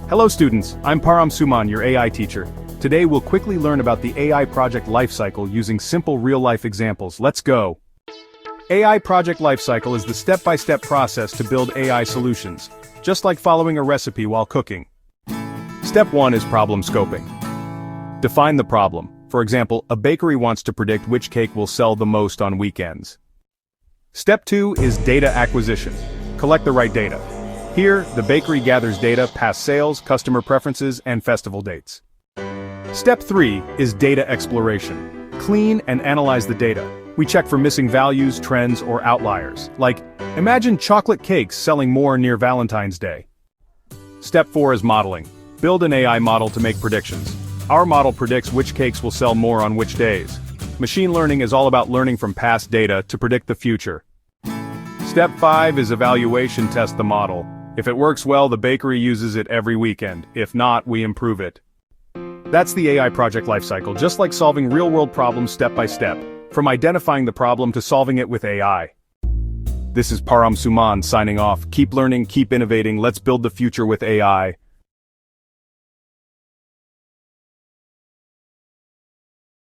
Hello students, I'm Param Suman, your AI teacher. Today we'll quickly learn about the AI project lifecycle using simple real-life examples. Let's go! AI project lifecycle is the step-by-step process to build AI solutions, just like following a recipe while cooking. Step 1 is problem scoping. Define the problem. For example, a bakery wants to predict which cake will sell the most on weekends. Step 2 is data acquisition. Collect the right data. Here, the bakery gathers data, past sales, customer preferences, and festival dates. Step 3 is data exploration. Clean and analyze the data. We check for missing values, trends, or outliers. Like, imagine chocolate cakes selling more near Valentine's Day. Step 4 is modeling. Build an AI model to make predictions. Our model predicts which cakes will sell more on which days. Machine learning is all about learning from past data to predict the future. Step 5 is evaluation. Test the model. If it works well, the bakery uses it every weekend. If not, we improve it. That's the AI project lifecycle, just like solving real-world problems step by step, from identifying the problem to solving it with AI. This is Param Suman signing off. Keep learning, keep innovating, let's build the future with AI.